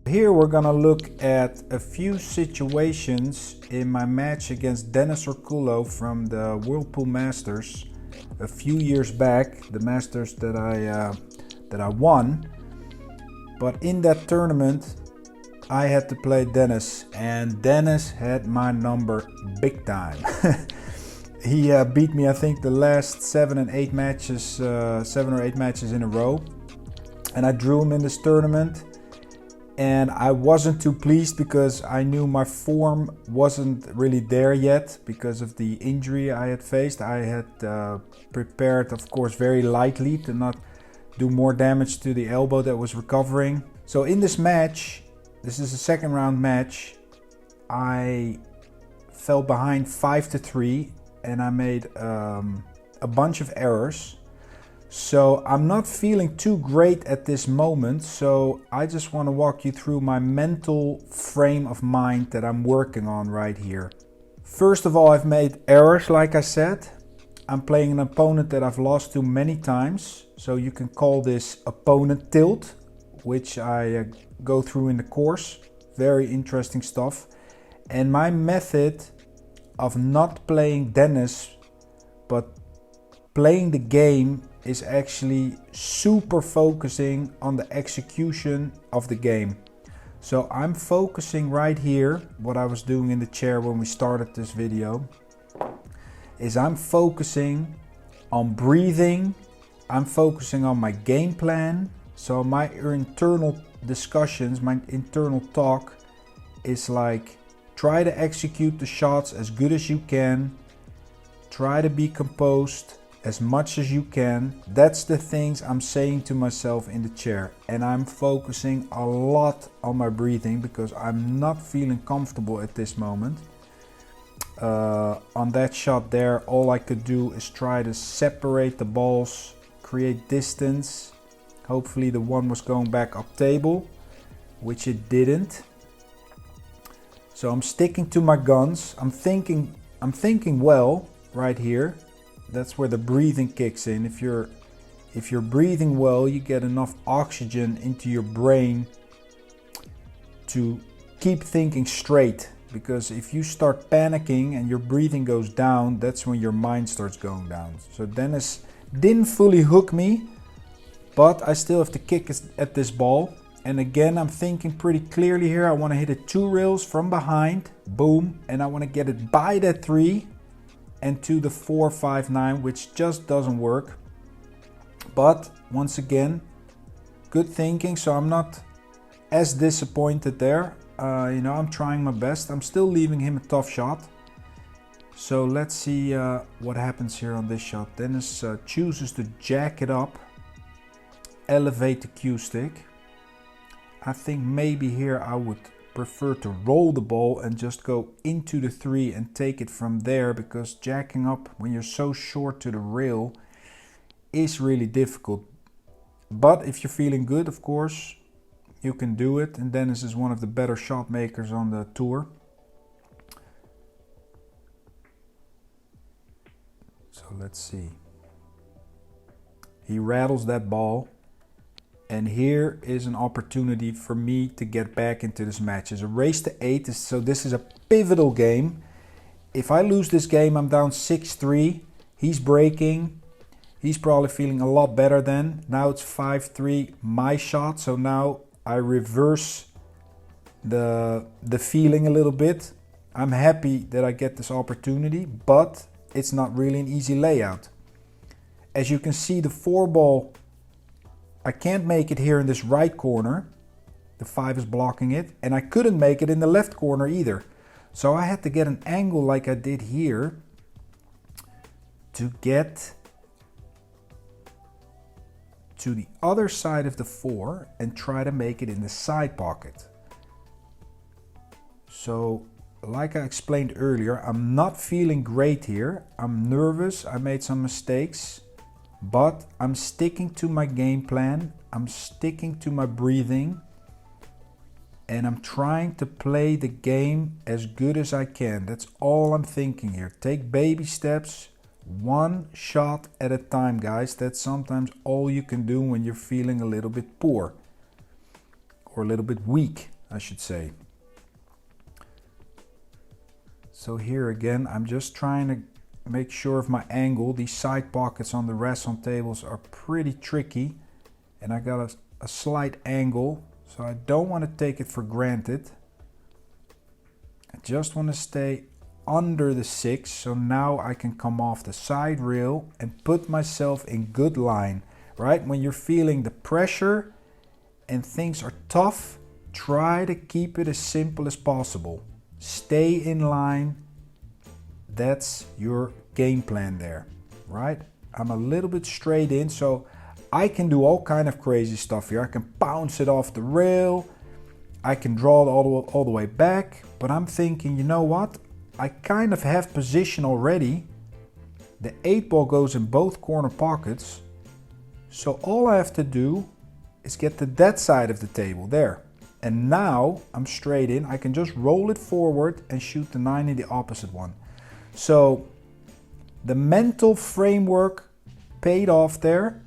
Here we're gonna look at a few situations in my match against Dennis Orculo from the Whirlpool Masters a few years back, the Masters that I won. But in that tournament I had to play Dennis, and Dennis had my number big time. He beat me, I think, the last 7 or 8 matches in a row, and I drew him in this tournament. And I wasn't too pleased because I knew my form wasn't really there yet because of the injury I had faced. I had prepared, of course, very lightly to not do more damage to the elbow that was recovering. So in this match, this is a second round match, I fell behind 5-3 and I made a bunch of errors. So I'm not feeling too great at this moment, so I just want to walk you through my mental frame of mind that I'm working on right here. First of all, I've made errors, like I said. I'm playing an opponent that I've lost to many times, so you can call this opponent tilt, which I go through in the course. Very interesting stuff. And my method of not playing Dennis, but playing the game, is actually super focusing on the execution of the game. So I'm focusing right here, what I was doing in the chair when we started this video, is I'm focusing on breathing, I'm focusing on my game plan. So my internal discussions, my internal talk is like, try to execute the shots as good as you can, try to be composed as much as you can. That's the things I'm saying to myself in the chair, and I'm focusing a lot on my breathing because I'm not feeling comfortable at this moment. On that shot there, all I could do is try to separate the balls, create distance. Hopefully the one was going back up table, which it didn't. So I'm sticking to my guns. I'm thinking well right here. That's where the breathing kicks in. If you're breathing well, you get enough oxygen into your brain to keep thinking straight. Because if you start panicking and your breathing goes down, that's when your mind starts going down. So Dennis didn't fully hook me, but I still have to kick at this ball. And again, I'm thinking pretty clearly here. I want to hit it 2 rails from behind, boom, and I want to get it by that 3. And to the 4, 5, 9, which just doesn't work. But once again, good thinking, so I'm not as disappointed there. I'm trying my best. I'm still leaving him a tough shot. So let's see what happens here on this shot. Dennis chooses to jack it up, elevate the cue stick. I think maybe here I would prefer to roll the ball and just go into the 3 and take it from there, because jacking up when you're so short to the rail is really difficult. But if you're feeling good, of course, you can do it. And Dennis is one of the better shot makers on the tour. So let's see. He rattles that ball. And here is an opportunity for me to get back into this match. It's a race to 8, so this is a pivotal game. If I lose this game, I'm down 6-3. He's breaking. He's probably feeling a lot better then. Now it's 5-3, my shot. So now I reverse the feeling a little bit. I'm happy that I get this opportunity, but it's not really an easy layout. As you can see, the 4 ball, I can't make it here in this right corner. The 5 is blocking it, and I couldn't make it in the left corner either. So I had to get an angle like I did here to get to the other side of the 4 and try to make it in the side pocket. So like I explained earlier, I'm not feeling great here. I'm nervous, I made some mistakes. But I'm sticking to my game plan, I'm sticking to my breathing, and I'm trying to play the game as good as I can. That's all I'm thinking here. Take baby steps, one shot at a time, guys. That's sometimes all you can do when you're feeling a little bit poor or a little bit weak. I should say. So here again, I'm just trying to make sure of my angle. These side pockets on the raison tables are pretty tricky, and I got a slight angle, so I don't want to take it for granted. I just want to stay under the 6, so now I can come off the side rail and put myself in good line, right? When you're feeling the pressure and things are tough, try to keep it as simple as possible. Stay in line. That's your game plan there, right? I'm a little bit straight in, so I can do all kind of crazy stuff here. I can bounce it off the rail. I can draw it all the way back, but I'm thinking, you know what? I kind of have position already. The 8 ball goes in both corner pockets. So all I have to do is get to that side of the table there. And now I'm straight in. I can just roll it forward and shoot the 9 in the opposite one. So the mental framework paid off there.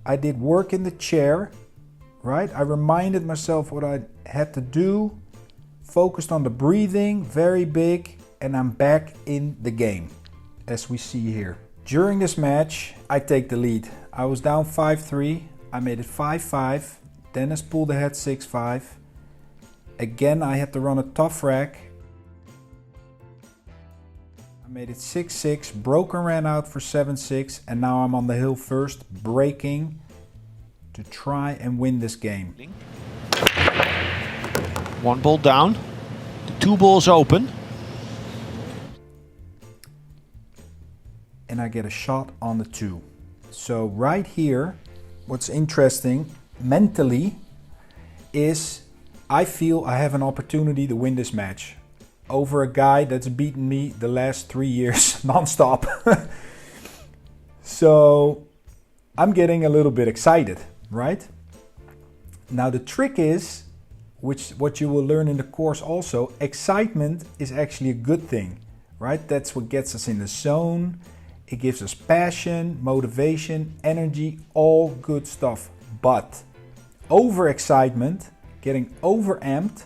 I did work in the chair, right? I reminded myself what I had to do, focused on the breathing, very big, and I'm back in the game, as we see here. During this match, I take the lead. I was down 5-3, I made it 5-5, Dennis pulled ahead 6-5. Again, I had to run a tough rack. I made it 6-6, broke and ran out for 7-6, and now I'm on the hill first, breaking to try and win this game. 1 ball down, the 2 balls open. And I get a shot on the 2. So right here, what's interesting mentally is I feel I have an opportunity to win this match over a guy that's beaten me the last 3 years non-stop. So I'm getting a little bit excited, right? Now the trick is, what you will learn in the course also, excitement is actually a good thing, right? That's what gets us in the zone. It gives us passion, motivation, energy, all good stuff. But overexcitement, getting overamped,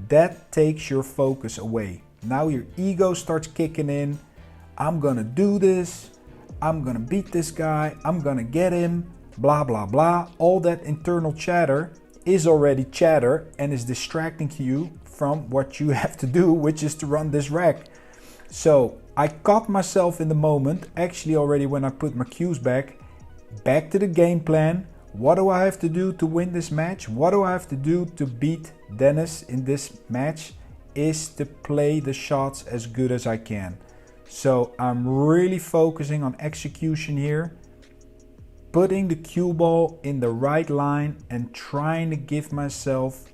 that takes your focus away. Now your ego starts kicking in. I'm gonna do this. I'm gonna beat this guy. I'm gonna get him. Blah, blah, blah. All that internal chatter is already chatter and is distracting you from what you have to do, which is to run this rack. So I caught myself in the moment, actually already when I put my cues back to the game plan. What do I have to do to win this match? What do I have to do to beat Dennis in this match? Is to play the shots as good as I can. So I'm really focusing on execution here, putting the cue ball in the right line and trying to give myself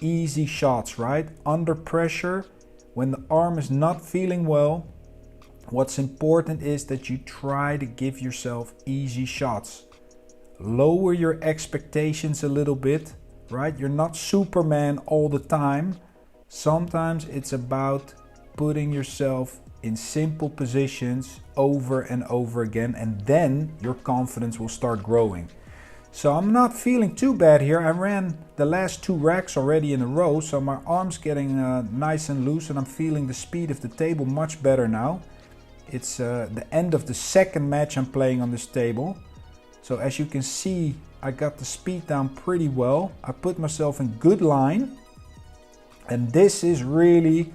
easy shots, right? Under pressure, when the arm is not feeling well, what's important is that you try to give yourself easy shots. Lower your expectations a little bit, right? You're not Superman all the time. Sometimes it's about putting yourself in simple positions over and over again, and then your confidence will start growing. So I'm not feeling too bad here. I ran the last 2 racks already in a row, so my arm's getting nice and loose, and I'm feeling the speed of the table much better now. It's the end of the second match I'm playing on this table. So as you can see, I got the speed down pretty well. I put myself in good line, and this is really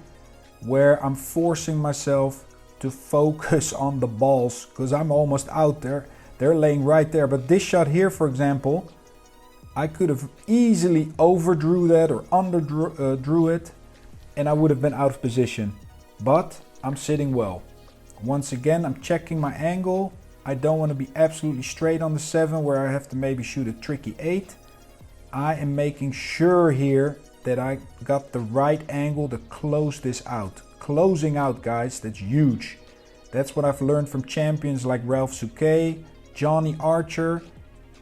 where I'm forcing myself to focus on the balls, because I'm almost out there. They're laying right there. But this shot here, for example, I could have easily overdrew that or underdrew it, and I would have been out of position. But I'm sitting well. Once again, I'm checking my angle. I don't want to be absolutely straight on the 7 where I have to maybe shoot a tricky 8. I am making sure here that I got the right angle to close this out. Closing out, guys, that's huge. That's what I've learned from champions like Ralph Souquet, Johnny Archer.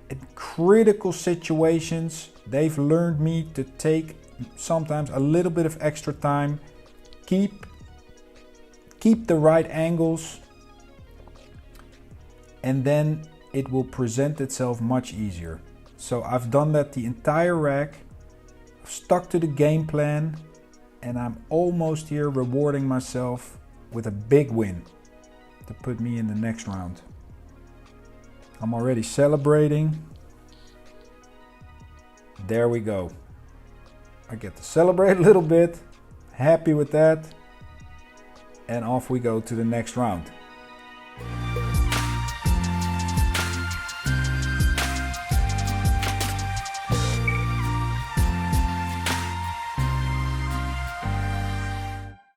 In critical situations, they've learned me to take sometimes a little bit of extra time, keep the right angles, and then it will present itself much easier. So I've done that the entire rack. stuck to the game plan, and I'm almost here rewarding myself with a big win to put me in the next round. I'm already celebrating. There we go. I get to celebrate a little bit. Happy with that. And off we go to the next round.